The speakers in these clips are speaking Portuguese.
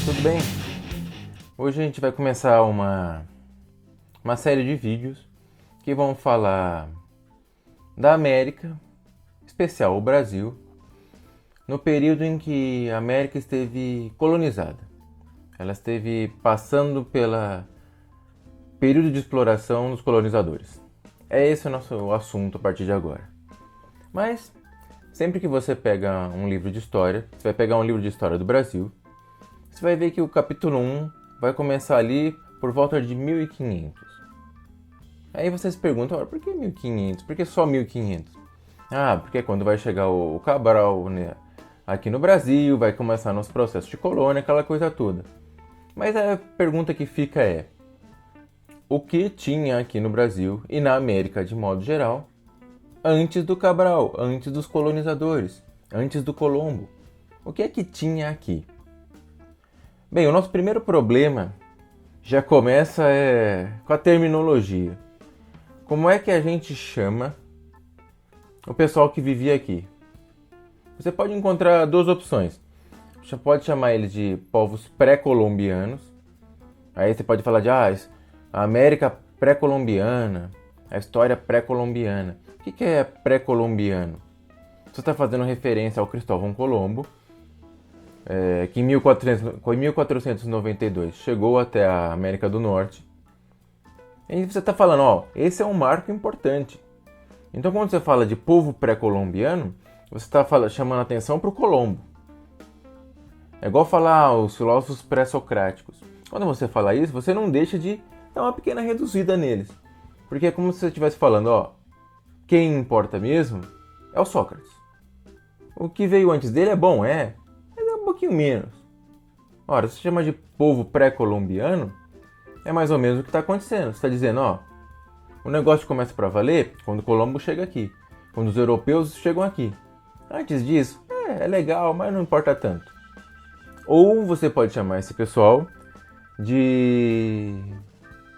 tudo bem? Hoje a gente vai começar uma série de vídeos que vão falar da América, em especial o Brasil, no período em que a América esteve colonizada. Ela esteve passando pelo período de exploração dos colonizadores. É esse o nosso assunto a partir de agora. Mas, sempre que você pega um livro de história, você vai pegar um livro de história do Brasil, você vai ver que o capítulo 1 vai começar ali por volta de 1500. Aí vocês perguntam, por que 1500? Por que só 1500? Porque quando vai chegar o Cabral, né, aqui no Brasil, vai começar nosso processo de colônia, aquela coisa toda. Mas a pergunta que fica é, o que tinha aqui no Brasil e na América de modo geral, antes do Cabral, antes dos colonizadores, antes do Colombo? O que é que tinha aqui? Bem, o nosso primeiro problema já começa com a terminologia. Como é que a gente chama o pessoal que vivia aqui? Você pode encontrar duas opções. Você pode chamar eles de povos pré-colombianos. Aí você pode falar de a América pré-colombiana, a história pré-colombiana. O que é pré-colombiano? Você está fazendo referência ao Cristóvão Colombo, que em 1492 chegou até a América do Norte. E você está falando, esse é um marco importante. Então quando você fala de povo pré-colombiano, você está chamando a atenção para o Colombo. É igual falar os filósofos pré-socráticos. Quando você fala isso, você não deixa de dar uma pequena reduzida neles. Porque é como se você estivesse falando, quem importa mesmo é o Sócrates. O que veio antes dele é bom, mas é um pouquinho menos. Ora, se chama de povo pré-colombiano, é mais ou menos o que está acontecendo. Você está dizendo, o negócio começa para valer quando Colombo chega aqui, quando os europeus chegam aqui. Antes disso, é legal, mas não importa tanto. Ou você pode chamar esse pessoal de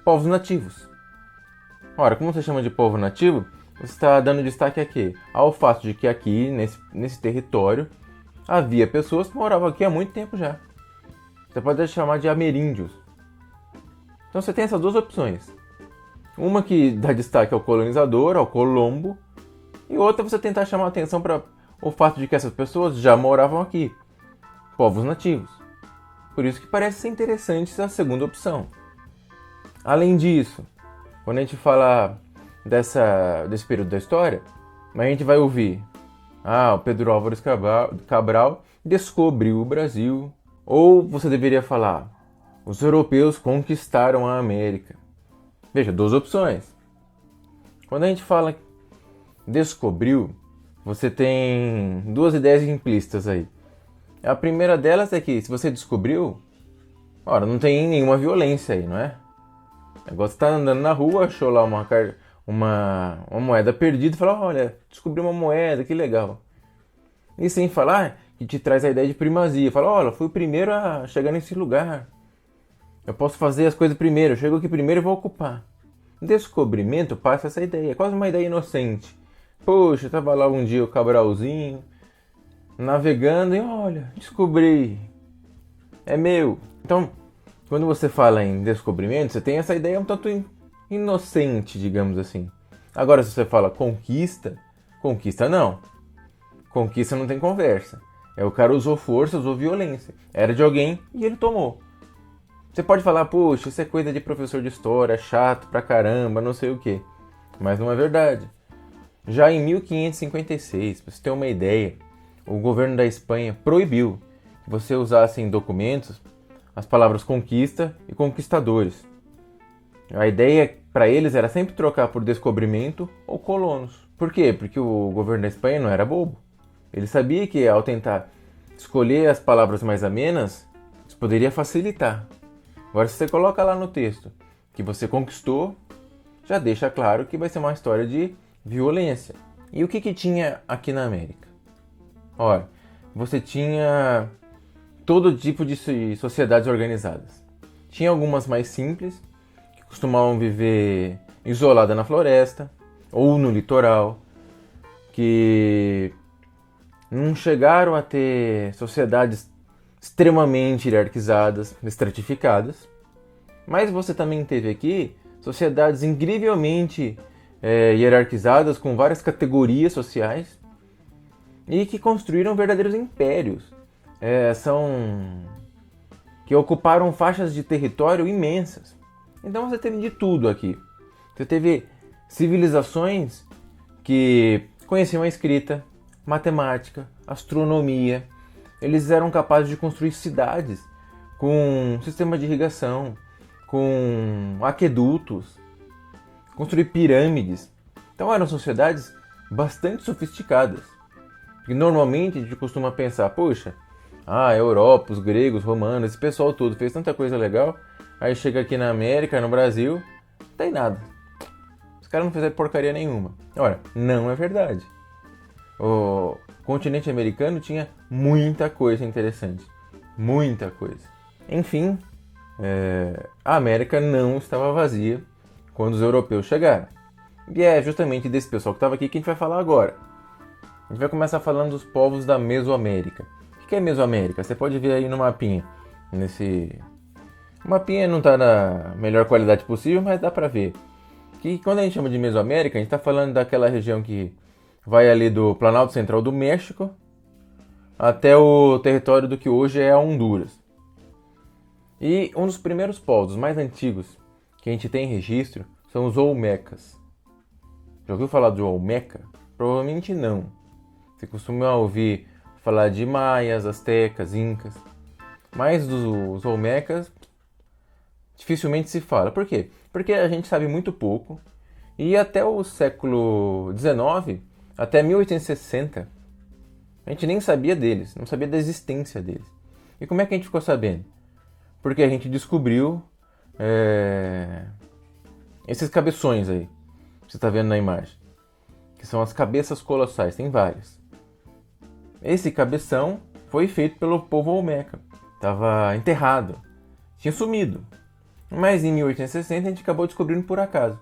povos nativos. Ora, como você chama de povo nativo, você está dando destaque aqui ao fato de que aqui, nesse território, havia pessoas que moravam aqui há muito tempo já. Você pode chamar de ameríndios. Então você tem essas duas opções. Uma que dá destaque ao colonizador, ao Colombo, e outra você tentar chamar a atenção para o fato de que essas pessoas já moravam aqui, povos nativos. Por isso que parece ser interessante a segunda opção. Além disso, quando a gente fala desse período da história, a gente vai ouvir o Pedro Álvares Cabral descobriu o Brasil. Ou você deveria falar, os europeus conquistaram a América. Veja, duas opções. Quando a gente fala descobriu, você tem duas ideias implícitas aí. A primeira delas é que se você descobriu, não tem nenhuma violência aí, não é? O negócio está andando na rua, achou lá uma moeda perdida e falou, olha, descobri uma moeda, que legal. E sem falar que te traz a ideia de primazia. Fala, olha, fui o primeiro a chegar nesse lugar. Eu posso fazer as coisas primeiro, eu chego aqui primeiro e vou ocupar. Descobrimento passa essa ideia, é quase uma ideia inocente. Poxa, eu tava lá um dia o Cabralzinho, navegando e olha, descobri. É meu. Então, quando você fala em descobrimento, você tem essa ideia um tanto inocente, digamos assim. Agora, se você fala conquista não. Conquista não tem conversa. O cara usou força, usou violência. Era de alguém e ele tomou. Você pode falar, poxa, isso é coisa de professor de história, chato pra caramba, não sei o quê. Mas não é verdade. Já em 1556, pra você ter uma ideia, o governo da Espanha proibiu que você usasse em documentos as palavras conquista e conquistadores. A ideia para eles era sempre trocar por descobrimento ou colonos. Por quê? Porque o governo da Espanha não era bobo. Ele sabia que ao tentar escolher as palavras mais amenas, isso poderia facilitar. Agora, se você coloca lá no texto que você conquistou, já deixa claro que vai ser uma história de violência. E o que tinha aqui na América? Ora, você tinha todo tipo de sociedades organizadas. Tinha algumas mais simples, que costumavam viver isolada na floresta ou no litoral, que não chegaram a ter sociedades extremamente hierarquizadas, estratificadas. Mas você também teve aqui sociedades incrivelmente hierarquizadas, com várias categorias sociais, e que construíram verdadeiros impérios. Que ocuparam faixas de território imensas. Então você teve de tudo aqui. Você teve civilizações que conheciam a escrita, matemática, astronomia. Eles eram capazes de construir cidades com sistema de irrigação, com aquedutos, construir pirâmides. Então eram sociedades bastante sofisticadas. E normalmente a gente costuma pensar, poxa, a Europa, os gregos, romanos, esse pessoal todo fez tanta coisa legal, aí chega aqui na América, no Brasil, não tem nada. Os caras não fizeram porcaria nenhuma. Ora, não é verdade. O continente americano tinha muita coisa interessante. Muita coisa. Enfim, a América não estava vazia quando os europeus chegaram. E é justamente desse pessoal que estava aqui que a gente vai falar agora. A gente vai começar falando dos povos da Mesoamérica. O que é Mesoamérica? Você pode ver aí no mapinha. O mapinha não está na melhor qualidade possível, mas dá para ver. Que quando a gente chama de Mesoamérica, a gente está falando daquela região que vai ali do Planalto Central do México até o território do que hoje é a Honduras. E um dos primeiros povos mais antigos que a gente tem em registro são os Olmecas. Já ouviu falar de Olmeca? Provavelmente não. Você costuma ouvir falar de maias, astecas, incas. Mas dos Olmecas dificilmente se fala. Por quê? Porque a gente sabe muito pouco. E até o século XIX, até 1860, a gente nem sabia deles, não sabia da existência deles. E como é que a gente ficou sabendo? Porque a gente descobriu esses cabeções aí, que você está vendo na imagem, que são as cabeças colossais, tem várias. Esse cabeção foi feito pelo povo Olmeca, estava enterrado, tinha sumido. Mas em 1860 a gente acabou descobrindo por acaso.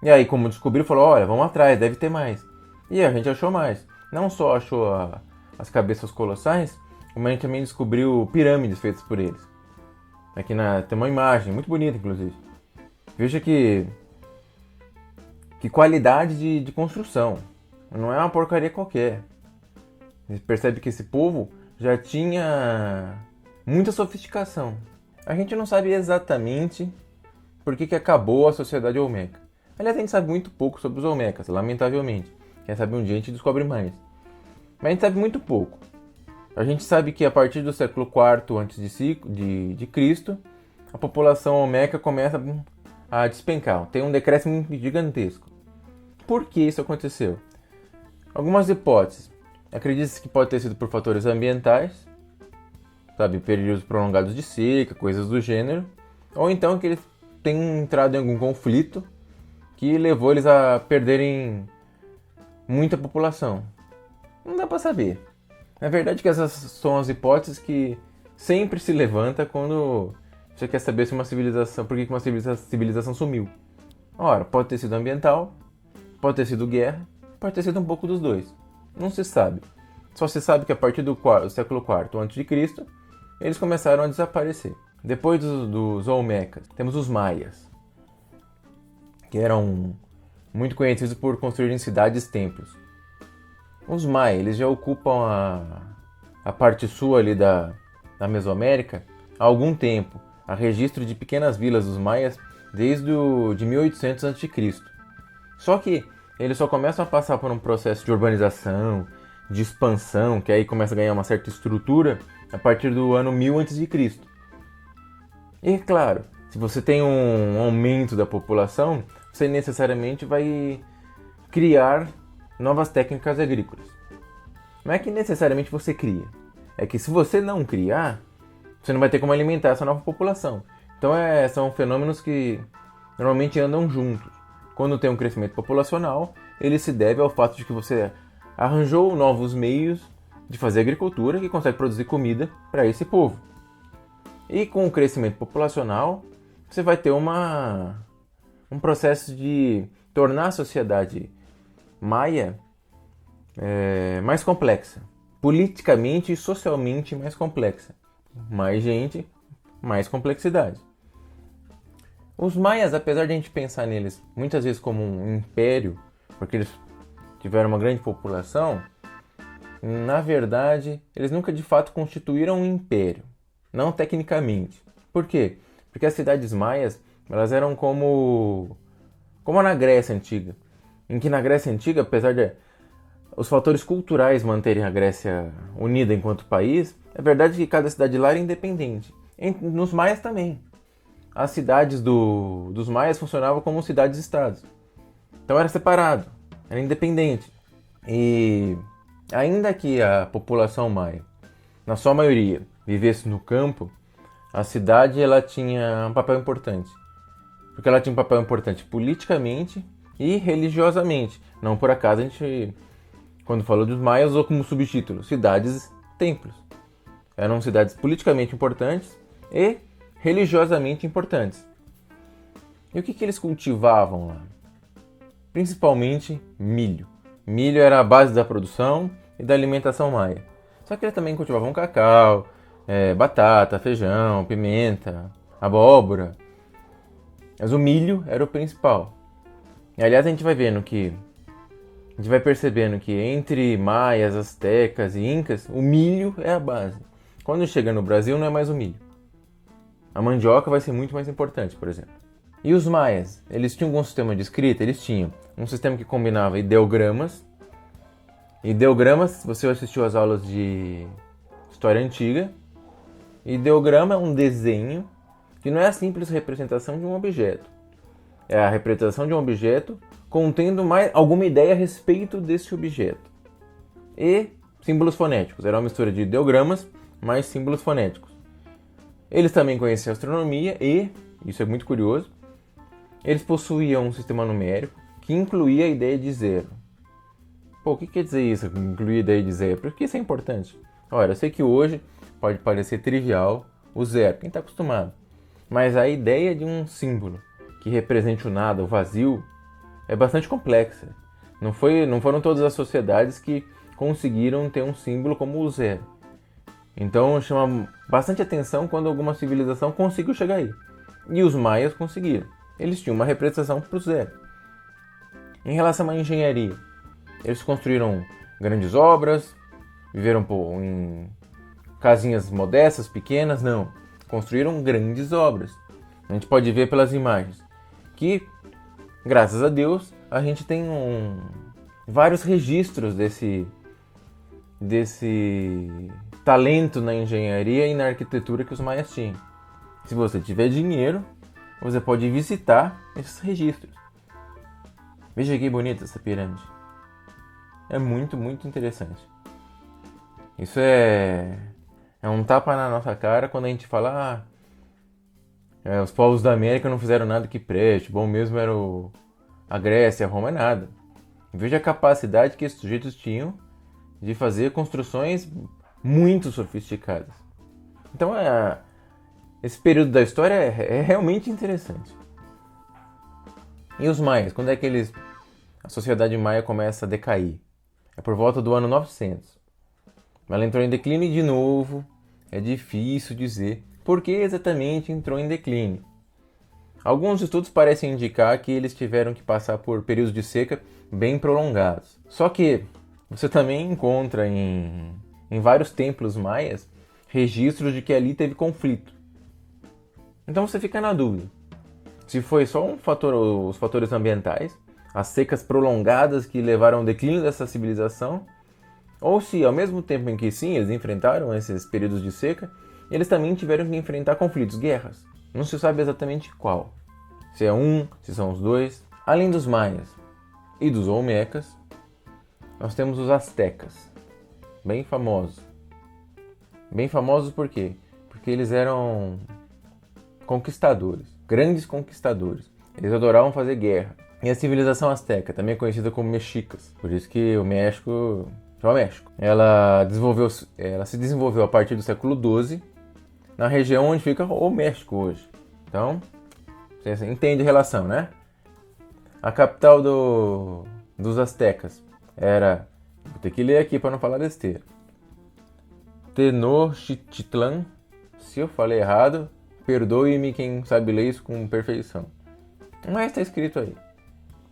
E aí, como descobriu, falou, olha, vamos atrás, deve ter mais. E a gente achou mais. Não só achou as cabeças colossais, como a gente também descobriu pirâmides feitas por eles. Aqui tem uma imagem, muito bonita inclusive. Veja que qualidade de construção. Não é uma porcaria qualquer. Você percebe que esse povo já tinha muita sofisticação. A gente não sabe exatamente por que acabou a sociedade Olmeca. Aliás, a gente sabe muito pouco sobre os Olmecas, lamentavelmente. Quem sabe um dia a gente descobre mais. Mas a gente sabe muito pouco. A gente sabe que a partir do século IV a.C., a população Olmeca começa a despencar. Tem um decréscimo gigantesco. Por que isso aconteceu? Algumas hipóteses. Acredita-se que pode ter sido por fatores ambientais, períodos prolongados de seca, coisas do gênero, ou então que eles tenham entrado em algum conflito que levou eles a perderem muita população. Não dá para saber. Na verdade que essas são as hipóteses que sempre se levanta quando você quer saber se por que uma civilização sumiu. Ora, pode ter sido ambiental, pode ter sido guerra, pode ter sido um pouco dos dois. Não se sabe. Só se sabe que a partir do século IV a.C., eles começaram a desaparecer. Depois dos Olmecas, temos os Maias, que eram muito conhecidos por construírem cidades-templos. Os Maias, eles já ocupam a parte sul ali da Mesoamérica há algum tempo. Há registro de pequenas vilas dos Maias desde de 1800 a.C. Só que eles só começam a passar por um processo de urbanização, de expansão, que aí começa a ganhar uma certa estrutura a partir do ano 1000 a.C. E claro, se você tem um aumento da população, você necessariamente vai criar novas técnicas agrícolas. Não é que necessariamente você cria, é que se você não criar, você não vai ter como alimentar essa nova população. Então são fenômenos que normalmente andam juntos. Quando tem um crescimento populacional, ele se deve ao fato de que você arranjou novos meios de fazer agricultura que consegue produzir comida para esse povo. E com o crescimento populacional, você vai ter um processo de tornar a sociedade maia mais complexa. Politicamente e socialmente mais complexa. mais gente, mais complexidade. Os maias, apesar de a gente pensar neles muitas vezes como um império, porque eles tiveram uma grande população, na verdade, eles nunca de fato constituíram um império, não tecnicamente. Por quê? Porque as cidades maias, elas eram como na Grécia Antiga, em que na Grécia Antiga, apesar de os fatores culturais manterem a Grécia unida enquanto país, é verdade que cada cidade lá era independente. Nos maias também. As cidades dos maias funcionavam como cidades-estados. Então era separado, era independente. E ainda que a população maia, na sua maioria, vivesse no campo, a cidade ela tinha um papel importante. Porque ela tinha um papel importante politicamente e religiosamente. Não por acaso a gente, quando falou dos maias, usou como subtítulo cidades-templos. Eram cidades politicamente importantes e religiosamente importantes. E o que eles cultivavam lá? Principalmente milho. Milho era a base da produção e da alimentação maia. Só que eles também cultivavam cacau, batata, feijão, pimenta, abóbora. Mas o milho era o principal. E, aliás, a gente vai percebendo que entre maias, astecas e incas, o milho é a base. Quando chega no Brasil, não é mais o milho. A mandioca vai ser muito mais importante, por exemplo. E os maias, eles tinham algum sistema de escrita? Eles tinham um sistema que combinava ideogramas. Ideogramas, se você assistiu às aulas de história antiga, ideograma é um desenho que não é a simples representação de um objeto. É a representação de um objeto contendo alguma ideia a respeito desse objeto. E símbolos fonéticos. Era uma mistura de ideogramas mais símbolos fonéticos. Eles também conheciam astronomia e, isso é muito curioso, eles possuíam um sistema numérico que incluía a ideia de zero. Pô, o que quer dizer isso, incluir a ideia de zero? Por que isso é importante? Olha, eu sei que hoje pode parecer trivial o zero, quem está acostumado. Mas a ideia de um símbolo que represente o nada, o vazio, é bastante complexa. Não foram todas as sociedades que conseguiram ter um símbolo como o zero. Então chama bastante atenção quando alguma civilização conseguiu chegar aí. E os maias conseguiram. Eles tinham uma representação para o zero. Em relação à engenharia, eles construíram grandes obras, viveram em casinhas modestas, pequenas? Não. Construíram grandes obras. A gente pode ver pelas imagens que, graças a Deus, a gente tem vários registros desse talento na engenharia e na arquitetura que os maias tinham. Se você tiver dinheiro, você pode visitar esses registros. Veja que bonita essa pirâmide. É muito, muito interessante. Isso é um tapa na nossa cara quando a gente fala os povos da América não fizeram nada que preste, bom mesmo era a Grécia, a Roma, é nada. Veja a capacidade que esses sujeitos tinham de fazer construções muito sofisticadas. Então, esse período da história é realmente interessante. E os maias? Quando é que a sociedade maia começa a decair? É por volta do ano 900. Ela entrou em declínio de novo. É difícil dizer por que exatamente entrou em declínio. Alguns estudos parecem indicar que eles tiveram que passar por períodos de seca bem prolongados. Só que você também encontra em vários templos maias registros de que ali teve conflito. Então você fica na dúvida se foi só os fatores ambientais, as secas prolongadas que levaram ao declínio dessa civilização, ou se ao mesmo tempo em que sim, eles enfrentaram esses períodos de seca, eles também tiveram que enfrentar conflitos, guerras. Não se sabe exatamente qual. Se é se são os dois. Além dos maias e dos olmecas, nós temos os astecas, bem famosos. Bem famosos por quê? Porque eles eram conquistadores, grandes conquistadores. Eles adoravam fazer guerra. E a civilização asteca, também conhecida como mexicas. Por isso que o México chama México. Ela se desenvolveu a partir do século XII, na região onde fica o México hoje. Então, você entende a relação, né? A capital dos astecas era... Vou ter que ler aqui para não falar besteira. Tenochtitlan Se eu falei errado, perdoe-me quem sabe ler isso com perfeição. Mas está escrito aí.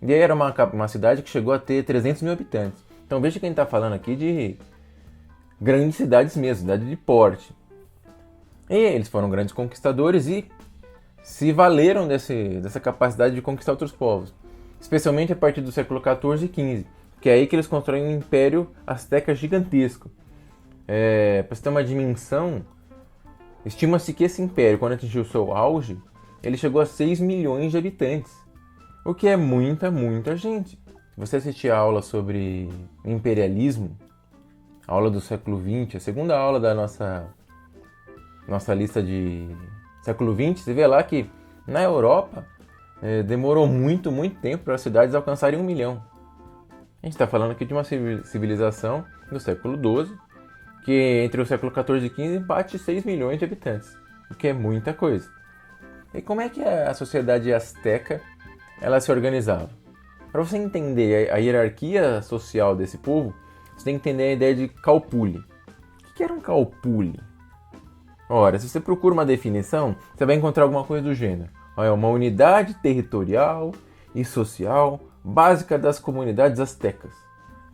E aí era uma cidade que chegou a ter 300 mil habitantes. Então veja quem está falando aqui de grandes cidades mesmo, cidade de porte. E eles foram grandes conquistadores e se valeram dessa capacidade de conquistar outros povos. Especialmente a partir do século XIV e XV, que é aí que eles constroem um império asteca gigantesco. Para você ter uma dimensão, estima-se que esse império, quando atingiu seu auge, ele chegou a 6 milhões de habitantes. O que é muita, muita gente. Se você assistir a aula sobre imperialismo, a aula do século XX, a segunda aula da nossa lista de século XX, você vê lá que na Europa demorou muito, muito tempo para as cidades alcançarem 1 milhão. A gente está falando aqui de uma civilização do século XII, que entre o século XIV e XV bate 6 milhões de habitantes, o que é muita coisa. E como é que a sociedade asteca ela se organizava? Para você entender a hierarquia social desse povo, você tem que entender a ideia de calpule. O que era um calpule? Ora, se você procura uma definição, você vai encontrar alguma coisa do gênero. É uma unidade territorial e social básica das comunidades astecas.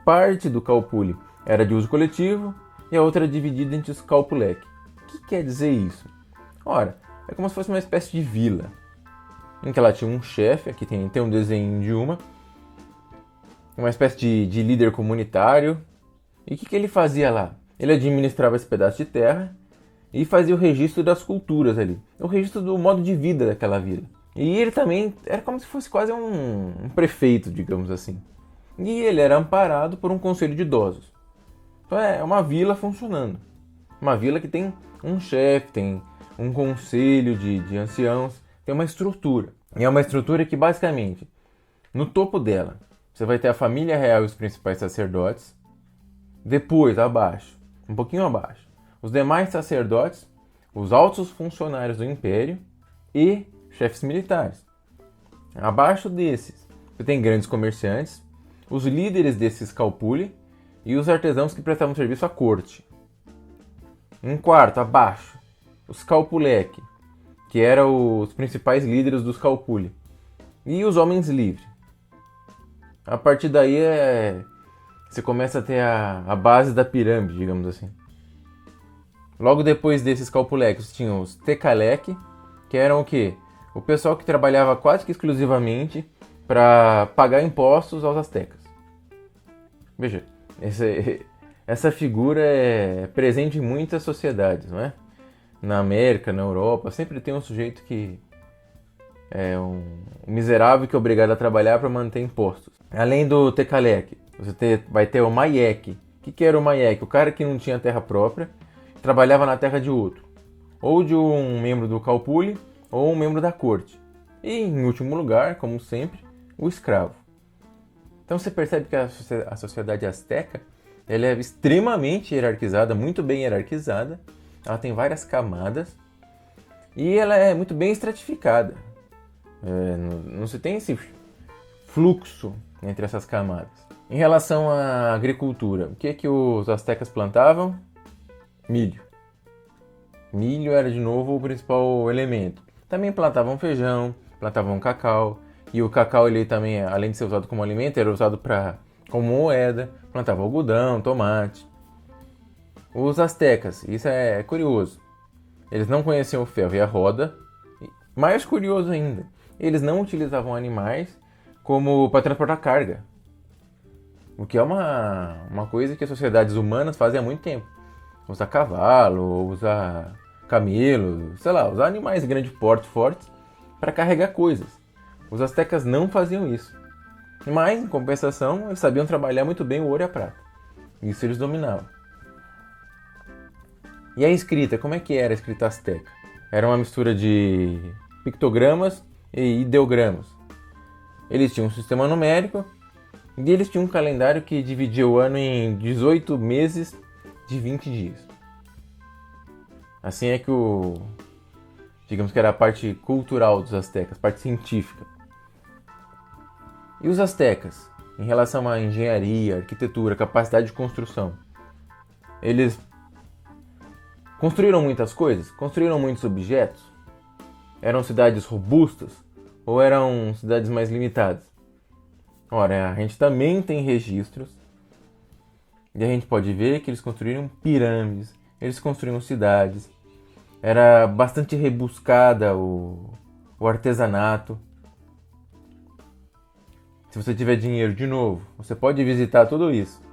Parte do calpule era de uso coletivo e a outra dividida entre os calpulec. O que quer dizer isso? Ora, é como se fosse uma espécie de vila, em que ela tinha um chefe, aqui tem um desenho de uma espécie de líder comunitário. E o que ele fazia lá? Ele administrava esse pedaço de terra e fazia o registro das culturas ali, o registro do modo de vida daquela vila. E ele também era como se fosse quase um prefeito, digamos assim. E ele era amparado por um conselho de idosos. Então é uma vila funcionando. Uma vila que tem um chefe, tem um conselho de anciãos, tem uma estrutura. E é uma estrutura que basicamente, no topo dela, você vai ter a família real e os principais sacerdotes. Depois, abaixo, um pouquinho abaixo, os demais sacerdotes, os altos funcionários do império e chefes militares. Abaixo desses, você tem grandes comerciantes, os líderes desses calpule e os artesãos que prestavam serviço à corte. Um quarto, abaixo, os calpulec, que eram os principais líderes dos calpule, e os homens livres. A partir daí você começa a ter a base da pirâmide, digamos assim. Logo depois desses calpulecos tinham os tecalec, que eram o quê? O pessoal que trabalhava quase que exclusivamente para pagar impostos aos astecas. Veja, essa figura é presente em muitas sociedades, não é? Na América, na Europa, sempre tem um sujeito que é um miserável que é obrigado a trabalhar para manter impostos. Além do tecalec, vai ter o maiec. O que era o maiec? O cara que não tinha terra própria, trabalhava na terra de outro. Ou de um membro do calpule, ou um membro da corte. E, em último lugar, como sempre, o escravo. Então você percebe que a sociedade asteca ela é extremamente hierarquizada, muito bem hierarquizada. Ela tem várias camadas e ela é muito bem estratificada. Não se tem esse fluxo entre essas camadas. Em relação à agricultura, o que os astecas plantavam? Milho. Milho era de novo o principal elemento. Também plantavam feijão, plantavam cacau. E o cacau ele também, além de ser usado como alimento, era usado como moeda. Plantavam algodão, tomate. Os astecas, isso é curioso. Eles não conheciam o ferro e a roda. Mais curioso ainda, eles não utilizavam animais como para transportar carga. O que é uma coisa que as sociedades humanas fazem há muito tempo. Usar cavalo, usar camelo, sei lá, usar animais de grande porte fortes para carregar coisas. Os astecas não faziam isso. Mas, em compensação, eles sabiam trabalhar muito bem o ouro e a prata. Isso eles dominavam. E a escrita, como é que era a escrita asteca? Era uma mistura de pictogramas e ideogramas. Eles tinham um sistema numérico e eles tinham um calendário que dividia o ano em 18 meses de 20 dias. Assim é que digamos que era a parte cultural dos astecas, a parte científica. E os astecas, em relação à engenharia, arquitetura, capacidade de construção, eles Construíram muitas coisas? Construíram muitos objetos? Eram cidades robustas? Ou eram cidades mais limitadas? Ora, a gente também tem registros e a gente pode ver que eles construíram pirâmides, eles construíram cidades, era bastante rebuscada o artesanato. Se você tiver dinheiro de novo, você pode visitar tudo isso.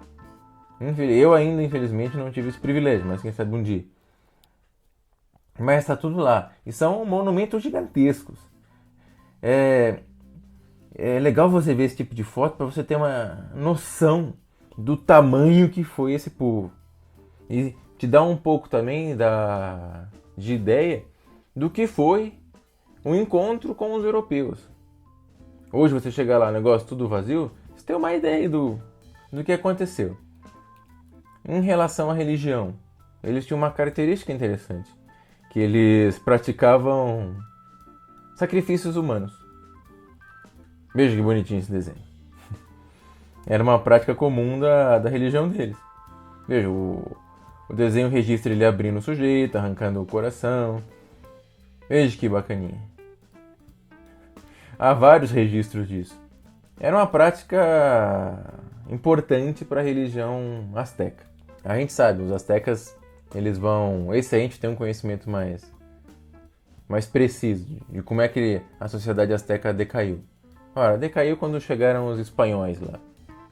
Eu ainda, infelizmente, não tive esse privilégio, mas quem sabe um dia. Mas está tudo lá. E são monumentos gigantescos. É legal você ver esse tipo de foto para você ter uma noção do tamanho que foi esse povo. E te dá um pouco também de ideia do que foi o encontro com os europeus. Hoje você chegar lá, negócio tudo vazio, você tem uma ideia do que aconteceu. Em relação à religião, eles tinham uma característica interessante, que eles praticavam sacrifícios humanos. Veja que bonitinho esse desenho. Era uma prática comum da religião deles. Veja, o desenho registra ele abrindo o sujeito, arrancando o coração. Veja que bacaninha. Há vários registros disso. Era uma prática importante para a religião asteca. A gente sabe, os astecas, eles vão... Esse a gente tem um conhecimento mais preciso de como é que a sociedade asteca decaiu. Ora, decaiu quando chegaram os espanhóis lá.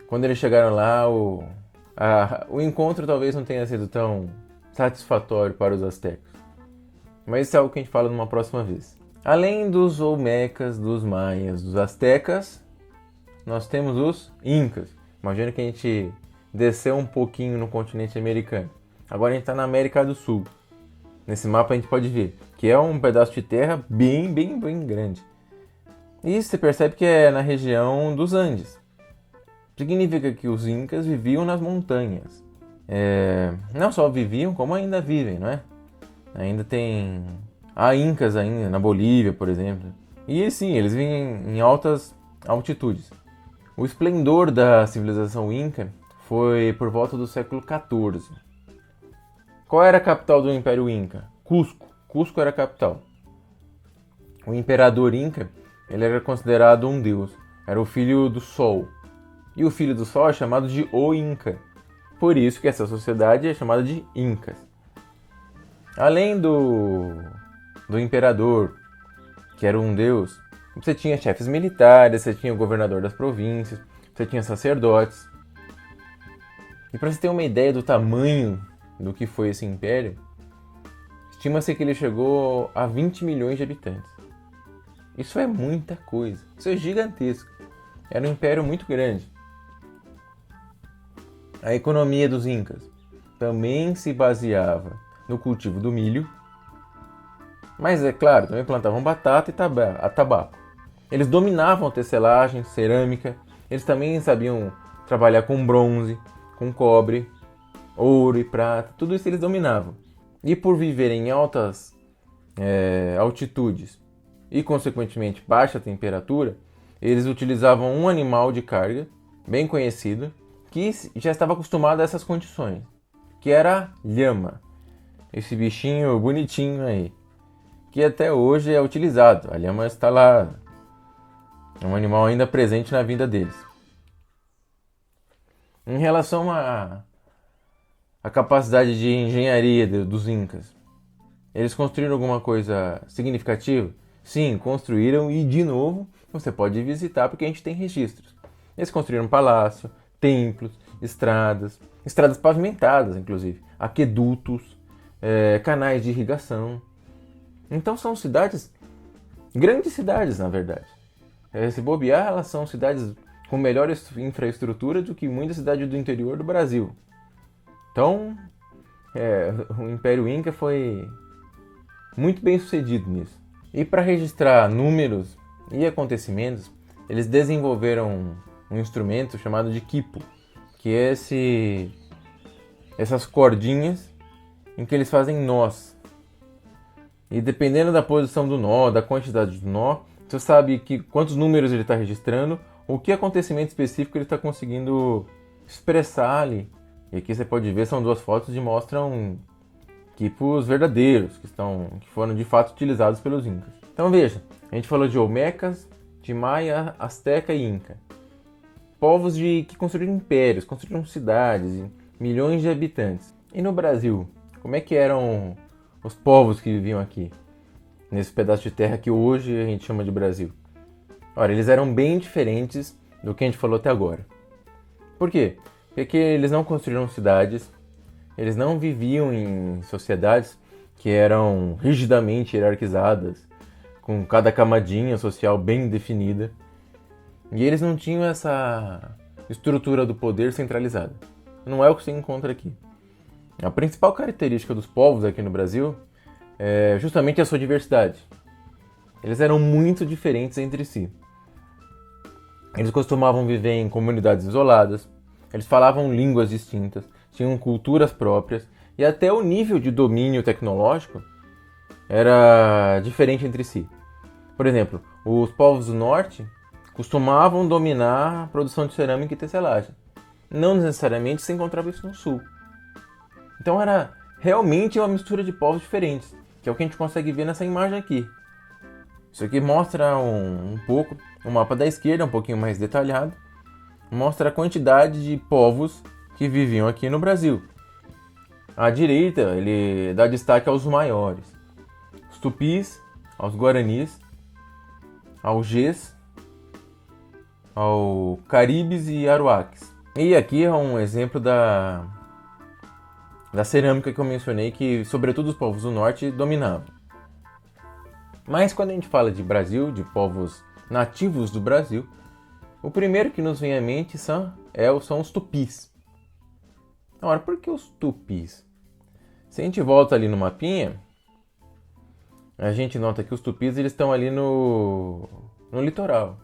Quando eles chegaram lá, o encontro talvez não tenha sido tão satisfatório para os astecas. Mas isso é algo que a gente fala numa próxima vez. Além dos olmecas, dos maias, dos astecas, nós temos os incas. Imagina que a gente desceu um pouquinho no continente americano. Agora a gente está na América do Sul. Nesse mapa a gente pode ver que é um pedaço de terra bem grande. E você percebe que é na região dos Andes. Significa que os incas viviam nas montanhas. Não só viviam, como ainda vivem, não é? Há incas ainda, na Bolívia, por exemplo. E sim, eles vivem em altas altitudes. O esplendor da civilização inca foi por volta do século XIV. Qual era a capital do Império Inca? Cusco. Cusco era a capital. O imperador inca, ele era considerado um deus. Era o filho do sol. E o filho do sol é chamado de o Inca. Por isso que essa sociedade é chamada de Incas. Além do imperador, que era um deus, você tinha chefes militares, você tinha o governador das províncias, você tinha sacerdotes. E para você ter uma ideia do tamanho do que foi esse império, estima-se que ele chegou a 20 milhões de habitantes. Isso é muita coisa, isso é gigantesco. Era um império muito grande. A economia dos incas também se baseava no cultivo do milho, mas é claro, também plantavam batata e tabaco. Eles dominavam tecelagem, cerâmica, eles também sabiam trabalhar com bronze, com cobre, ouro e prata, tudo isso eles dominavam. E por viverem em altas altitudes e consequentemente baixa temperatura, eles utilizavam um animal de carga bem conhecido que já estava acostumado a essas condições, que era a lhama. Esse bichinho bonitinho aí, que até hoje é utilizado. A lhama está lá, é um animal ainda presente na vida deles. Em relação à capacidade de engenharia dos incas, eles construíram alguma coisa significativa? Sim, construíram e de novo você pode visitar porque a gente tem registros. Eles construíram um palácio, templos, estradas pavimentadas inclusive, aquedutos, canais de irrigação. Então são cidades, grandes cidades na verdade. Se bobear, elas são cidades com melhor infraestrutura do que muitas cidades do interior do Brasil. Então, o Império Inca foi muito bem sucedido nisso. E para registrar números e acontecimentos, eles desenvolveram um instrumento chamado de quipu, que é essas cordinhas em que eles fazem nós. E dependendo da posição do nó, da quantidade do nó, você sabe quantos números ele está registrando, ou que acontecimento específico ele está conseguindo expressar ali. E aqui você pode ver, são duas fotos e mostram equipos verdadeiros, que foram de fato utilizados pelos Incas. Então veja, a gente falou de Olmecas, de Maia, Azteca e Inca. Povos que construíram impérios, construíram cidades, e milhões de habitantes. E no Brasil, como é que eram os povos que viviam aqui, nesse pedaço de terra que hoje a gente chama de Brasil? Ora, eles eram bem diferentes do que a gente falou até agora. Por quê? Porque eles não construíram cidades, eles não viviam em sociedades que eram rigidamente hierarquizadas, com cada camadinha social bem definida. E eles não tinham essa estrutura do poder centralizada. Não é o que você encontra aqui. A principal característica dos povos aqui no Brasil é justamente a sua diversidade. Eles eram muito diferentes entre si. Eles costumavam viver em comunidades isoladas, eles falavam línguas distintas, tinham culturas próprias e até o nível de domínio tecnológico era diferente entre si. Por exemplo, os povos do norte costumavam dominar a produção de cerâmica e tecelagem. Não necessariamente se encontrava isso no sul. Então era realmente uma mistura de povos diferentes, que é o que a gente consegue ver nessa imagem aqui. Isso aqui mostra um pouco, o mapa da esquerda, um pouquinho mais detalhado, mostra a quantidade de povos que viviam aqui no Brasil. À direita, ele dá destaque aos maiores: os tupis, aos guaranis, aos gês, ao caribes e aruaques. E aqui é um exemplo da cerâmica que eu mencionei, que sobretudo os povos do norte dominavam. Mas quando a gente fala de Brasil, de povos nativos do Brasil, o primeiro que nos vem à mente são os tupis. Ora, por que os tupis? Se a gente volta ali no mapinha, a gente nota que os tupis eles estão ali no litoral.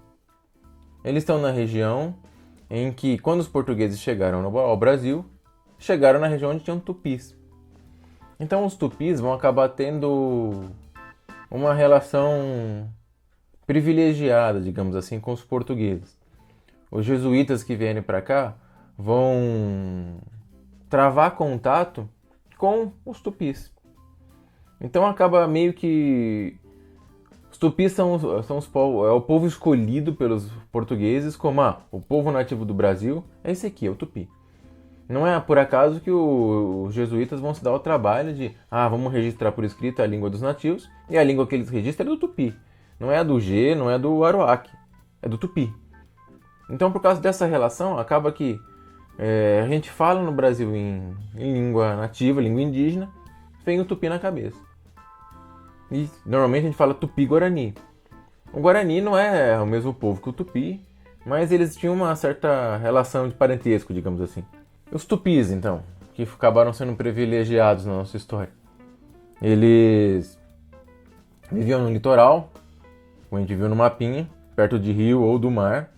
Eles estão na região em que, quando os portugueses chegaram ao Brasil, chegaram na região onde tinham tupis. Então os tupis vão acabar tendo uma relação privilegiada, digamos assim, com os portugueses. Os jesuítas que vierem para cá vão travar contato com os tupis. Então acaba meio que os tupis são os povos, é o povo escolhido pelos portugueses como o povo nativo do Brasil é esse aqui, é o tupi. Não é por acaso que os jesuítas vão se dar o trabalho de vamos registrar por escrito a língua dos nativos, e a língua que eles registram é do tupi. Não é a do G, não é do aruaque, é do tupi. Então, por causa dessa relação, acaba que a gente fala no Brasil em língua nativa, língua indígena, vem o tupi na cabeça. E normalmente a gente fala tupi-guarani. O Guarani não é o mesmo povo que o tupi, mas eles tinham uma certa relação de parentesco, digamos assim. Os tupis, então, que acabaram sendo privilegiados na nossa história. Eles viviam no litoral, como a gente viu no mapinha, perto de rio ou do mar.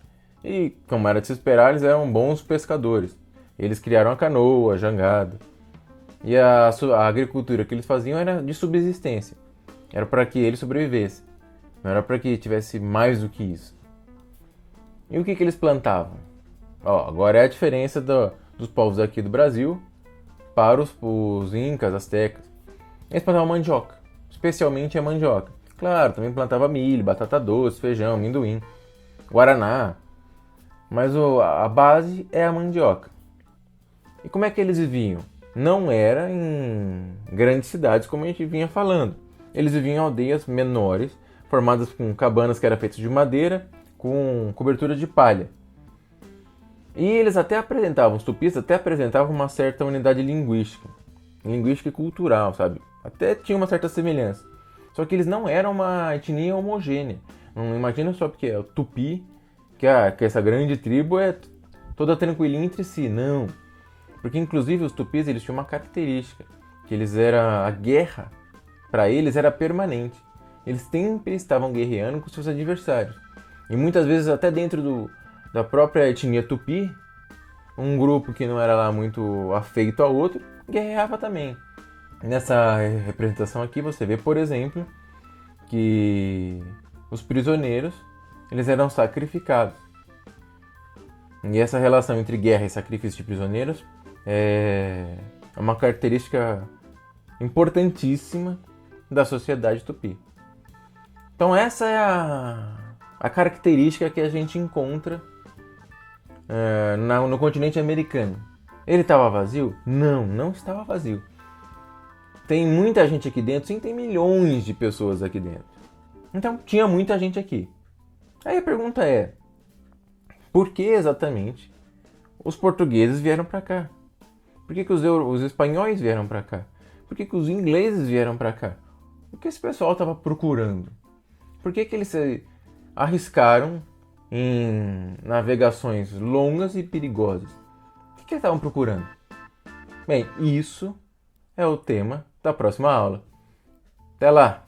E, como era de se esperar, eles eram bons pescadores. Eles criaram a canoa, a jangada. E a agricultura que eles faziam era de subsistência. Era para que eles sobrevivessem. Não era para que tivesse mais do que isso. E o que eles plantavam? Agora é a diferença dos povos aqui do Brasil para os incas, astecas. Eles plantavam mandioca, especialmente a mandioca. Claro, também plantava milho, batata doce, feijão, amendoim, guaraná. Mas a base é a mandioca. E como é que eles viviam? Não era em grandes cidades como a gente vinha falando. Eles viviam em aldeias menores, formadas com cabanas que eram feitas de madeira, com cobertura de palha. E eles os tupis até apresentavam uma certa unidade linguística e cultural, sabe? Até tinha uma certa semelhança. Só que eles não eram uma etnia homogênea. Não imagina só porque é o tupi, que essa grande tribo é toda tranquilinha entre si. Não. Porque inclusive os tupis eles tinham uma característica, que a guerra para eles era permanente. Eles sempre estavam guerreando com seus adversários. E muitas vezes até dentro da própria etnia tupi, um grupo que não era lá muito afeito ao outro, guerreava também. Nessa representação aqui você vê, por exemplo, que os prisioneiros eles eram sacrificados. E essa relação entre guerra e sacrifício de prisioneiros é uma característica importantíssima da sociedade tupi. Então essa é a característica que a gente encontra no continente americano. Ele estava vazio? Não, não estava vazio. Tem muita gente aqui dentro, sim, tem milhões de pessoas aqui dentro. Então tinha muita gente aqui. Aí a pergunta é, por que exatamente os portugueses vieram para cá? Por que os espanhóis vieram para cá? Por que os ingleses vieram para cá? O que esse pessoal estava procurando? Por que eles se arriscaram em navegações longas e perigosas? O que eles estavam procurando? Bem, isso é o tema da próxima aula. Até lá!